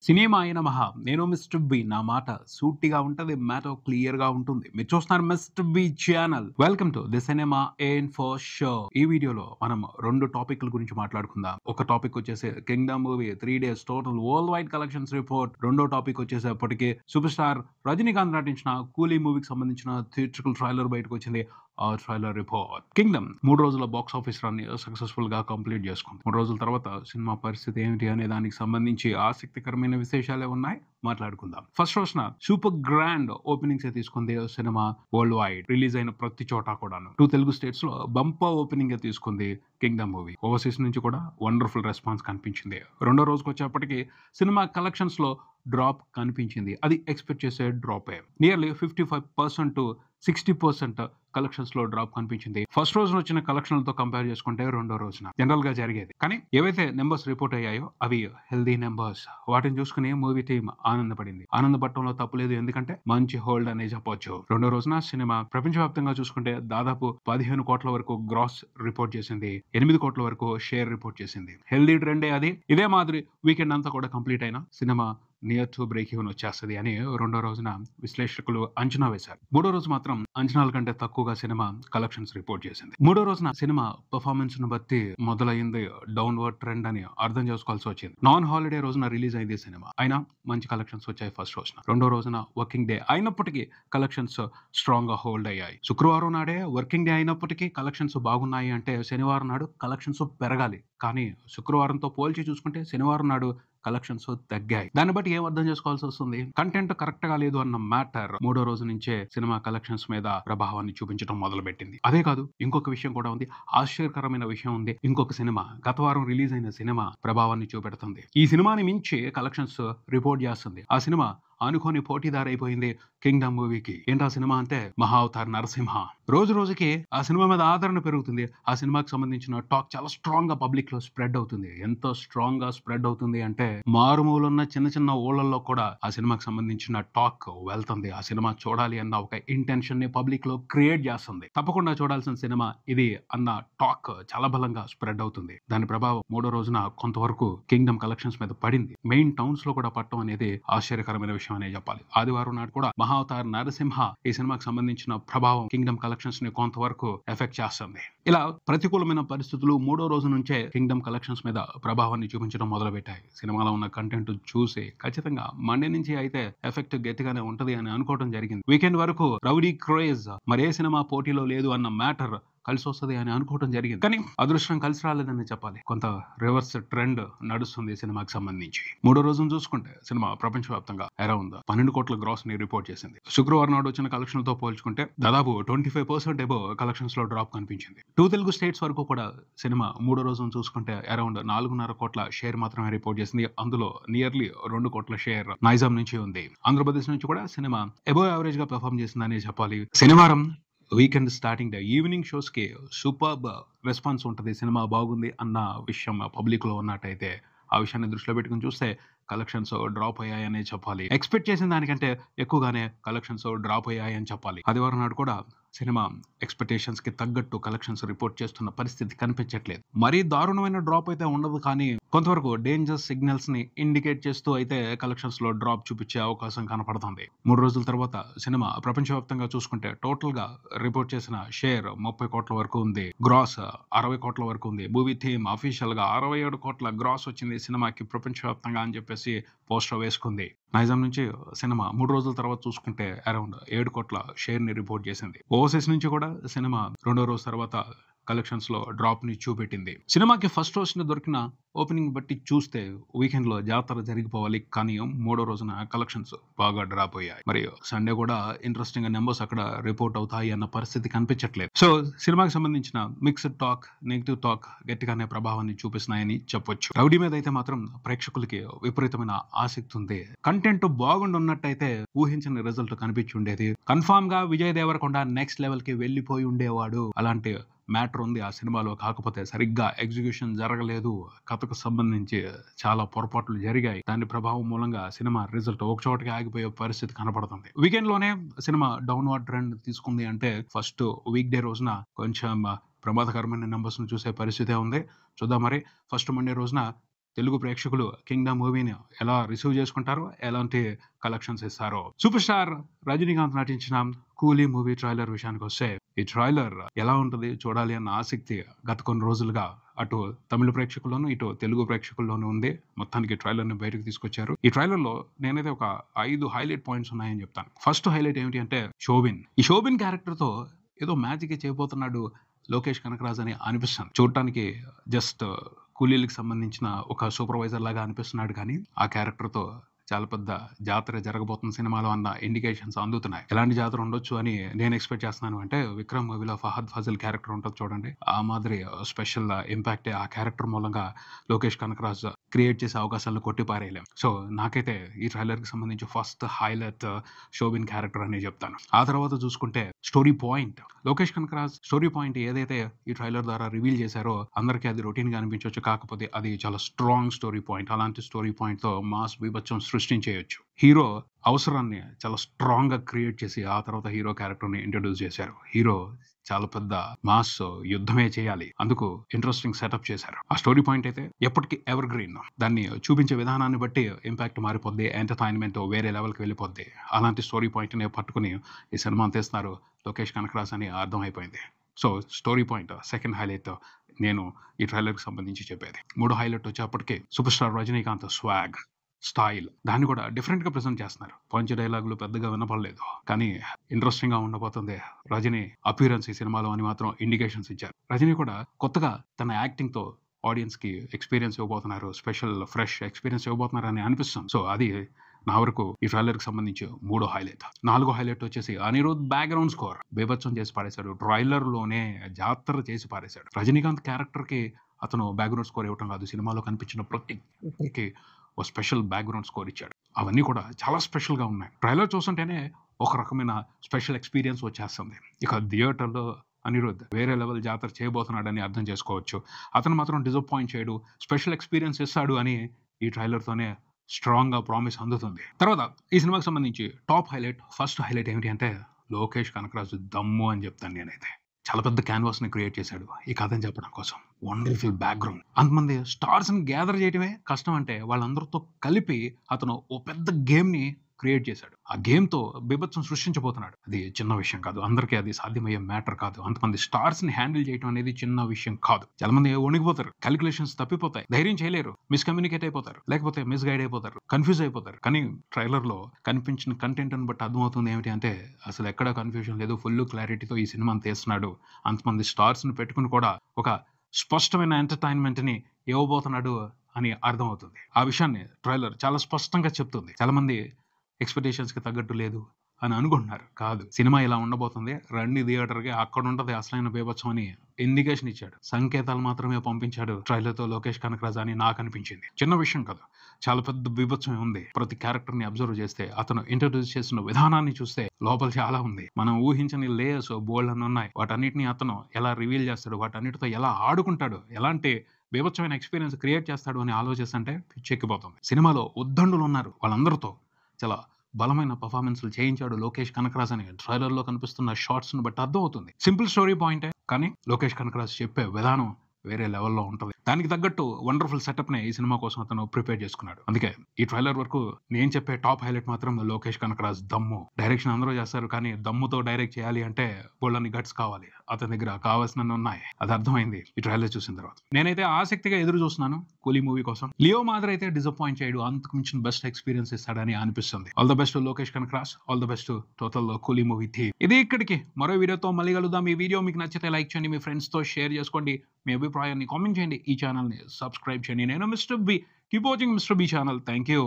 Cinema అయిన మహా. నేను మిస్టర్ బి. నా మాట సూటిగా ఉంటది. మ్యాటర్ క్లియర్‌గా ఉంటుంది. మీరు చూస్తున్నారు mister B channel. Welcome to the cinema info show. ఈ వీడియోలో మనం 2 టాపిక్‌ల గురించి మాట్లాడుకుందాం. ఒక టాపిక్ వచ్చేసి 'Kingdom' movie 3 days total world wide collections report. రెండో టాపిక్ వచ్చేసేపటికి సూపర్ స్టార్ రజనీకాంత్ నటించిన 'కూలీ' మూవీకి సంబంధించిన థియేట్రికల్ ట్రైలర్ బయటకొచ్చింది. ఆ ట్రైలర్ రిపోర్ట్. 'కింగ్డమ్' 3 రోజుల బాక్స్ ఆఫీస్ రన్‌ని సక్సెస్‌ఫుల్‌గా కంప్లీట్ చేసుకుంది. 3 రోజుల తర్వాత సినిమా పరిస్థితి ఏమిటి అనే దానికి సంబంధించి ఆసక్తికరమైన విశేషాలే ఉన్నాయి. మాట్లాడుకుందాం. ఫస్ట్ రోజున సూపర్ గ్రాండ్ ఓపెనింగ్సే తీసుకుంది సినిమా వరల్డ్ వైడ్. రిలీజ్ అయిన ప్రతి చోట కూడాను. 2 తెలుగు స్టేట్స్‌లో బంపర్ ఓపెనింగే తీసుకుంది 'కింగ్డమ్' మూవీ. ఓవర్సీస్ నుంచి కూడా వండర్‌ఫుల్ రెస్పాన్స్ కనిపించింది. రెండో రోజుకొచ్చేప్పటికి సినిమా కలెక్షన్స్‌లో డ్రాప్ కనిపించింది. అది ఎక్స్‌పెక్ట్ చేసే డ్రాపే. నియర్లీ 55% టు 60% కలెక్షన్స్‌లో డ్రాప్ కనిపించింది. ఫస్ట్ రోజున వచ్చిన కలెక్షన్‌లతో కంపేర్ చేసుకుంటే రెండో రోజున జనరల్‌గా జరిగేది. కానీ ఏవైతే నంబర్స్ రిపోర్ట్ అయ్యాయో అవి హెల్తీ నంబర్స్. వాటిని చూసుకొని మూవీ టీమ్ ఆనందపడింది. ఆనందపడటంలో తప్పులేదు. ఎందుకంటే మంచి హోల్డ్ అనే చెప్పొచ్చు. రెండో రోజున సినిమా ప్రపంచవ్యాప్తంగా చూసుకుంటే దాదాపు 15 కోట్ల వరకు గ్రాస్ రిపోర్ట్ చేసింది. 8 కోట్ల వరకు షేర్ రిపోర్ట్ చేసింది. హెల్తీ ట్రెండే అది. ఇదే మాదిరి వీకెండ్ అంతా కూడా కంప్లీట్ అయిన cinema near to break even వచ్చేస్తది అని రెండో రోజున విశ్లేషకులు అంచనా వేశారు. మూడో రోజు మాత్రం అంచనాల కంటే తక్కువగా సినిమా కలెక్షన్స్ రిపోర్ట్ చేసింది. మూడో రోజున సినిమా పెర్ఫార్మెన్స్ ను బట్టి మొదలైంది డౌన్వర్డ్ ట్రెండ్ అని అర్థం చేసుకోవాల్సి వచ్చింది. నాన్ హాలిడే రోజున రిలీజ్ అయింది సినిమా. అయినా మంచి కలెక్షన్స్ వచ్చాయి ఫస్ట్ రోజున. రెండో రోజున వర్కింగ్ డే అయినప్పటికీ కలెక్షన్స్ స్ట్రాంగ్ గా హోల్డ్ అయ్యాయి. శుక్రవారం నాడే వర్కింగ్ డే అయినప్పటికీ కలెక్షన్స్ బాగున్నాయి అంటే శనివారం నాడు కలెక్షన్స్ పెరగాలి. కానీ శుక్రవారంతో పోల్చి చూసుకుంటే శనివారం నాడు కలెక్షన్స్ తగ్గాయి. దాన్ని బట్టి ఏం అర్థం చేసుకోవాల్సి వస్తుంది? కంటెంట్ కరెక్ట్ గా లేదు అన్న మ్యాటర్ మూడో రోజు నుంచే సినిమా కలెక్షన్స్ మీద ప్రభావాన్ని చూపించడం మొదలుపెట్టింది. అదే కాదు, ఇంకొక విషయం కూడా ఉంది. ఆశ్చర్యకరమైన విషయం ఉంది. ఇంకొక సినిమా గత వారం రిలీజ్ అయిన సినిమా ప్రభావాన్ని చూపెడుతుంది. ఈ సినిమాని మించి కలెక్షన్స్ రిపోర్ట్ చేస్తుంది. ఆ సినిమా అనుకోని పోటీదారైపోయింది 'కింగ్డమ్' మూవీకి. ఏంటా సినిమా అంటే 'మహా అవతార్ నరసింహ'. రోజు రోజుకి ఆ సినిమా మీద ఆదరణ పెరుగుతుంది. ఆ సినిమాకి సంబంధించిన టాక్ చాలా స్ట్రాంగ్ గా పబ్లిక్ లో స్ప్రెడ్ అవుతుంది. ఎంత స్ట్రాంగ్ గా స్ప్రెడ్ అవుతుంది అంటే మారుమూలున్న చిన్న చిన్న ఊళ్ళల్లో కూడా ఆ సినిమాకి సంబంధించిన టాక్ వెళ్తుంది. ఆ సినిమా చూడాలి అన్న ఒక ఇంటెన్షన్ ని పబ్లిక్ లో క్రియేట్ చేస్తుంది. తప్పకుండా చూడాల్సిన సినిమా ఇది అన్న టాక్ చాలా బలంగా స్ప్రెడ్ అవుతుంది. దాని ప్రభావం మూడో రోజున కొంతవరకు 'కింగ్డమ్' కలెక్షన్స్ మీద పడింది. మెయిన్ టౌన్స్ లో కూడా పడటం అనేది ఆశ్చర్యకరమైన విషయం అనే చెప్పాలి. ఆదివారం నాడు కూడా 'మహా అవతార్ నరసింహ' ఈ సినిమాకి సంబంధించిన ప్రభావం 'కింగ్డమ్' కలెక్షన్స్ ని కొంతవరకు ఎఫెక్ట్ చేస్తుంది. ఇలా ప్రతికూలమైన పరిస్థితులు మూడో రోజు నుంచే 'కింగ్డమ్' కలెక్షన్స్ మీద ప్రభావాన్ని చూపించడం మొదలుపెట్టాయి. సినిమాలో ఉన్న కంటెంట్ చూసి ఖచ్చితంగా మండే నుంచి అయితే ఎఫెక్ట్ గట్టిగానే ఉంటది అని అనుకోవడం జరిగింది. వీకెండ్ వరకు రౌడీ క్రేజ్ మరే సినిమా పోటీలో లేదు అన్న మ్యాటర్ కలిసొస్తది అని అనుకోవడం జరిగింది. కానీ అదృష్టం కలిసి రాలేదని చెప్పాలి. కొంత రివర్స్ ట్రెండ్ నడుస్తుంది ఈ సినిమాకి సంబంధించి. మూడో రోజున చూసుకుంటే సినిమా ప్రపంచవ్యాప్తంగా అరౌండ్ 12 కోట్ల గ్రాస్ ని రిపోర్ట్ చేసింది. శుక్రవారం నాడు వచ్చిన కలెక్షన్లతో పోల్చుకుంటే దాదాపు 25% అబోవ్ కలెక్షన్స్ లో డ్రాప్ కనిపించింది. 2 తెలుగు స్టేట్స్ వరకు కూడా సినిమా మూడో రోజున చూసుకుంటే అరౌండ్ 4.5 కోట్ల షేర్ మాత్రమే రిపోర్ట్ చేసింది. అందులో నియర్లీ 2 కోట్ల షేర్ నైజాం నుంచి ఉంది. ఆంధ్రప్రదేశ్ నుంచి కూడా సినిమా అబోవ్ యావరేజ్ గా పెర్ఫార్మ్ చేసిందని చెప్పాలి. శనివారం weekend starting day evening shows కి సూపర్బ్ రెస్పాన్స్ ఉంటది. సినిమా బాగుంది అన్న విషయం పబ్లిక్ లో ఉన్నట్టయితే ఆ విషయాన్ని దృష్టిలో పెట్టుకుని చూస్తే కలెక్షన్స్ డ్రాప్ అయ్యాయనే చెప్పాలి. ఎక్స్పెక్ట్ చేసిన దానికంటే ఎక్కువగానే కలెక్షన్స్ డ్రాప్ అయ్యాయని చెప్పాలి. ఆదివారం నాడు కూడా సినిమా ఎక్స్పెక్టేషన్స్ కి తగ్గట్టు కలెక్షన్స్ రిపోర్ట్ చేస్తున్న పరిస్థితి కనిపించట్లేదు. మరీ దారుణమైన డ్రాప్ అయితే ఉండదు, కానీ కొంతవరకు డేంజర్ సిగ్నల్స్ ని ఇండికేట్ చేస్తూ అయితే కలెక్షన్స్ లో డ్రాప్ చూపించే అవకాశం కనపడుతుంది. 3 రోజుల తర్వాత సినిమా ప్రపంచవ్యాప్తంగా చూసుకుంటే టోటల్ గా రిపోర్ట్ చేసిన షేర్ 30 కోట్ల వరకు ఉంది. గ్రాస్ 60 కోట్ల వరకు ఉంది. మూవీ థీమ్ అఫీషియల్ గా 67 కోట్ల గ్రాస్ వచ్చింది సినిమాకి ప్రపంచవ్యాప్తంగా అని చెప్పేసి పోస్టర్ వేసుకుంది. నైజాం నుంచి సినిమా 3 రోజుల తర్వాత చూసుకుంటే అరౌండ్ 7 కోట్ల షేర్ ని రిపోర్ట్ చేసింది. ఓవర్సీస్ నుంచి కూడా సినిమా రెండో రోజు తర్వాత కలెక్షన్స్ లో డ్రాప్ ని చూపెట్టింది. సినిమాకి ఫస్ట్ రోజున దొరికిన ఓపెనింగ్ బట్టి చూస్తే వీకెండ్ లో జాతర జరిగిపోవాలి, కానీ మూడో రోజున కలెక్షన్స్ బాగా డ్రాప్ అయ్యాయి. మరి సండే కూడా ఇంట్రెస్టింగ్ నెంబర్స్ అక్కడ రిపోర్ట్ అవుతాయి అన్న పరిస్థితి కనిపించట్లేదు. సో సినిమాకి సంబంధించిన మిక్స్డ్ టాక్, నెగిటివ్ టాక్ గట్టిగానే ప్రభావాన్ని చూపిస్తున్నాయని చెప్పొచ్చు. రౌడీ మీద అయితే మాత్రం ప్రేక్షకులకి విపరీతమైన ఆసక్తి ఉంది. కంటెంట్ బాగుండున్నట్టయితే ఊహించని రిజల్ట్ కనిపించి ఉండేది. కన్ఫామ్ గా విజయ్ దేవరకొండ నెక్స్ట్ లెవెల్ కి వెళ్లిపోయి ఉండేవాడు. అలాంటి మ్యాటర్ ఉంది ఆ సినిమాలో. కాకపోతే సరిగ్గా ఎగ్జిక్యూషన్ జరగలేదు. కథకు సంబంధించి చాలా పొరపాట్లు జరిగాయి. దాని ప్రభావం మూలంగా సినిమా రిజల్ట్ ఒక చోటకి ఆగిపోయే పరిస్థితి కనపడుతుంది. వీకెండ్ లోనే సినిమా డౌన్వర్డ్ ట్రెండ్ తీసుకుంది అంటే ఫస్ట్ వీక్ డే రోజున కొంచెం ప్రమాదకరమైన నెంబర్స్ ను చూసే పరిస్థితే ఉంది. చూద్దాం మరి. ఫస్ట్ మండే రోజున తెలుగు ప్రేక్షకులు కింగ్డమ్ మూవీని ఎలా రిసీవ్ చేసుకుంటారో, ఎలాంటి కలెక్షన్స్ ఇస్తారో. సూపర్ స్టార్ రజనీకాంత్ నటించిన కూలీ మూవీ ట్రైలర్ విషయానికి వస్తే, ఈ ట్రైలర్ ఎలా ఉంటుంది చూడాలి అన్న ఆసక్తి గత కొన్ని రోజులుగా అటు తమిళ ప్రేక్షకుల్లోనూ ఇటు తెలుగు ప్రేక్షకుల్లోనూ ఉంది. మొత్తానికి ట్రైలర్ ని బయటకు తీసుకొచ్చారు. ఈ ట్రైలర్ లో నేనైతే ఒక 5 హైలైట్ పాయింట్స్ ఉన్నాయని చెప్తాను. ఫస్ట్ హైలైట్ ఏమిటి అంటే శోభిన్. ఈ శోభిన్ క్యారెక్టర్ తో ఏదో మ్యాజిక్ చేయబోతున్నాడు లోకేష్ కనకరాజ్ అని అనిపిస్తుంది. చూడటానికి జస్ట్ కూలీలకు సంబంధించిన ఒక సూపర్వైజర్ లాగా అనిపిస్తున్నాడు, కానీ ఆ క్యారెక్టర్ తో చాలా పెద్ద జాతర జరగబోతున్న సినిమాలో అన్న ఇండికేషన్స్ అందుతున్నాయి. ఎలాంటి జాతర ఉండొచ్చు అని నేను ఎక్స్పెక్ట్ చేస్తున్నాను అంటే, విక్రమ్ మూవీలో ఫహద్ ఫాజిల్ క్యారెక్టర్ ఉంటుంది చూడండి, ఆ మాదిరి స్పెషల్ ఇంపాక్ట్ ఆ క్యారెక్టర్ మూలంగా లోకేష్ కనకరాజ్ క్రియేట్ చేసే అవకాశాలను కొట్టిపారేయలేం. సో నాకైతే ఈ ట్రైలర్ కి సంబంధించి ఫస్ట్ హైలైట్ శోభిన్ క్యారెక్టర్ అని చెప్తాను. ఆ తర్వాత చూసుకుంటే story point. Lokesh Kanagaraj story point ఏదైతే ఈ ట్రైలర్ ద్వారా రివీల్ చేశారో అందరికీ అది రొటీన్ గా అనిపించవచ్చు, కాకపోతే అది చాలా స్ట్రాంగ్ స్టోరీ పాయింట్. అలాంటి స్టోరీ పాయింట్ తో మాస్ బీభత్సం సృష్టించేయొచ్చు. హీరో అవసరాన్ని చాలా స్ట్రాంగ్ గా క్రియేట్ చేసి ఆ తర్వాత హీరో క్యారెక్టర్ ని ఇంట్రడ్యూస్ చేశారు. హీరో చాలా పెద్ద మాస్ యుద్ధమే చేయాలి, అందుకు ఇంట్రెస్టింగ్ సెటప్ చేశారు. ఆ స్టోరీ పాయింట్ అయితే ఎప్పటికీ ఎవర్ గ్రీన్. దాన్ని చూపించే విధానాన్ని బట్టి ఇంపాక్ట్ మారిపోద్ది, ఎంటర్టైన్మెంట్ వేరే లెవెల్కి వెళ్ళిపోద్ది. అలాంటి స్టోరీ పాయింట్ ని పట్టుకుని ఈ సినిమా తీస్తున్నారు లోకేష్ కనకరాజ్ అని అర్థం అయిపోయింది. So story point second highlight నేను ఈ ట్రైలర్ కి సంబంధించి చెప్పేది. మూడో హైలైట్ వచ్చేప్పటికి super star Rajinikanth swag, style. దాన్ని కూడా డిఫరెంట్ గా ప్రెజెంట్ చేస్తున్నారు. పంచ్ డైలాగులు పెద్దగా వినపడలేదు, కానీ ఇంట్రెస్టింగ్ గా ఉండబోతుంది రజనీ అపియరెన్స్ ఈ సినిమాలో అని మాత్రం ఇండికేషన్స్ ఇచ్చారు. రజనీ కూడా కొత్తగా తన యాక్టింగ్ తో ఆడియన్స్ కి ఎక్స్పీరియన్స్ ఇవ్వబోతున్నారు, స్పెషల్ ఫ్రెష్ ఎక్స్పీరియన్స్ ఇవ్వబోతున్నారు అని అనిపిస్తుంది. సో అది నా వరకు ఈ ట్రైలర్ కి సంబంధించి మూడో హైలైట్. నాలుగో హైలైట్ వచ్చేసి అనిరుద్ బ్యాక్గ్రౌండ్ స్కోర్ బేభత్సం చేసి పారేశాడు. ట్రైలర్ లోనే జాతర చేసి పారేశాడు. రజనీకాంత్ క్యారెక్టర్ కి అతను బ్యాక్గ్రౌండ్ స్కోర్ ఇవ్వటం కాదు, సినిమాలో కనిపించిన ప్రతి ఓ స్పెషల్ బ్యాక్గ్రౌండ్ స్కోర్ ఇచ్చాడు. అవన్నీ కూడా చాలా స్పెషల్ గా ఉన్నాయి. ట్రైలర్ చూస్తుంటేనే ఒక రకమైన స్పెషల్ ఎక్స్పీరియన్స్ వచ్చేస్తుంది. ఇక థియేటర్లో అనిరుద్ వేరే లెవెల్ జాతర చేయబోతున్నాడని అర్థం చేసుకోవచ్చు. అతను మాత్రం డిసప్పాయింట్ చేయడు, స్పెషల్ ఎక్స్పీరియన్స్ ఇస్తాడు అని ఈ ట్రైలర్తోనే స్ట్రాంగ్ గా ప్రామిస్ అందుతుంది. తర్వాత ఈ సినిమాకి సంబంధించి టాప్ హైలైట్, ఫస్ట్ హైలైట్ ఏమిటి అంటే లోకేష్ కనకరాజ్ దమ్ము అని చెప్తాను నేనైతే. చాలా పెద్ద క్యాన్వాస్ ని క్రియేట్ చేశాడు ఈ కథని చెప్పడం కోసం. Wonderful background. అంతమంది స్టార్స్ ని గ్యాదర్ చేయడమే కష్టం అంటే వాళ్ళందరితో కలిపి అతను ఓ పెద్ద గేమ్ ని క్రియేట్ చేశాడు. ఆ గేమ్ తో బీభత్సం సృష్టించబోతున్నాడు. అది చిన్న విషయం కాదు, అందరికీ అది సాధ్యమయ్యే మ్యాటర్ కాదు. అంతమంది స్టార్స్ ని హ్యాండిల్ చేయడం అనేది చిన్న విషయం కాదు. చాలా మంది వణికిపోతారు, క్యాలిక్యులేషన్స్ తప్పిపోతాయి, ధైర్యం చేయలేరు, మిస్కమ్యూనికేట్ అయిపోతారు, లేకపోతే మిస్గైడ్ అయిపోతారు, కన్ఫ్యూజ్ అయిపోతారు. కానీ ట్రైలర్ లో కనిపించిన కంటెంట్ అని బట్టి అర్థమవుతుంది ఏమిటి అంటే అసలు ఎక్కడ కన్ఫ్యూజన్ లేదు, ఫుల్ క్లారిటీతో ఈ సినిమాని తీస్తున్నాడు. అంతమంది స్టార్స్ ని పెట్టుకుని కూడా ఒక స్పష్టమైన ఎంటర్టైన్మెంట్ ని ఇవ్వబోతున్నాడు అని అర్థమవుతుంది. ఆ విషయాన్ని ట్రైలర్ చాలా స్పష్టంగా చెప్తుంది. చాలా మంది ఎక్స్పెక్టేషన్స్ కి తగ్గట్టు లేదు అని అనుకుంటున్నారు. కాదు, సినిమా ఇలా ఉండబోతుంది, రండి థియేటర్కి, అక్కడ ఉంటది అసలైన బీభత్సం అని ఇండికేషన్ ఇచ్చాడు. సంకేతాలు మాత్రమే పంపించాడు ట్రైలర్ తో లోకేష్ కనకరాజ్ అని నాకు అనిపించింది. చిన్న విషయం కాదు, చాలా పెద్ద బీభత్సమే ఉంది. ప్రతి క్యారెక్టర్ ని అబ్జర్వ్ చేస్తే, అతను ఇంట్రడ్యూస్ చేసిన విధానాన్ని చూస్తే లోపల చాలా ఉంది. మనం ఊహించని లేయర్స్ బోల్డ్ అని ఉన్నాయి. వాటన్నిటిని అతను ఎలా రివీల్ చేస్తాడు, వాటన్నిటితో ఎలా ఆడుకుంటాడు, ఎలాంటి బీభత్సమైన ఎక్స్పీరియన్స్ క్రియేట్ చేస్తాడు అని ఆలోచిస్తుంటే పిచ్చెక్కిపోతుంది. సినిమాలో ఉద్దండులు ఉన్నారు, వాళ్ళందరితో చాలా బలమైన పర్ఫార్మెన్స్లు చేయించాడు లోకేష్ కనకరాజ్ అని ట్రైలర్ లో కనిపిస్తున్న షార్ట్స్ ను బట్టి అర్థం అవుతుంది. సింపుల్ స్టోరీ పాయింటే, కానీ లోకేష్ కనకరాజ్ చెప్పే విధానం వేరే లెవెల్లో ఉంటుంది. దానికి తగ్గట్టు వండర్ఫుల్ సెటప్ నే ఈ సినిమా కోసం అతను ప్రిపేర్ చేసుకున్నాడు. అందుకే ఈ ట్రైలర్ వరకు నేను చెప్పే టాప్ హైలైట్ మాత్రం లోకేష్ కనకరాజ్ దమ్ము. డైరెక్షన్ అందరూ చేస్తారు, కానీ దమ్ముతో డైరెక్ట్ చేయాలి అంటే బోల్డన్ని గట్స్ కావాలి. అతని దగ్గర కావాల్సినవి ఉన్నాయి, అది అర్థమైంది ఈ ట్రైలర్ చూసిన తర్వాత. నేనైతే ఆసక్తిగా ఎదురు చూస్తున్నాను కూలీ మూవీ కోసం. లియో మాదిరి అయితే డిసప్పాయింట్ చేయడు, అంతకు మించిన బెస్ట్ ఎక్స్పీరియన్స్ ఇస్తాడని అనిపిస్తుంది. All the best Lokesh Kanagaraj, all the best total Coolie movie theme. ఇది ఇక్కడికి, మరో వీడియోతో మళ్ళీ కలుద్దాం. ఈ వీడియో మీకు నచ్చితే లైక్ చేయండి, మీ ఫ్రెండ్స్ తో షేర్ చేసుకోండి, మీ అభిప్రాయాన్ని కామెంట్ చేయండి, ఈ ఛానల్ ని సబ్స్క్రైబ్ చేయండి. నేను mister B. Keep watching mister B channel. Thank you.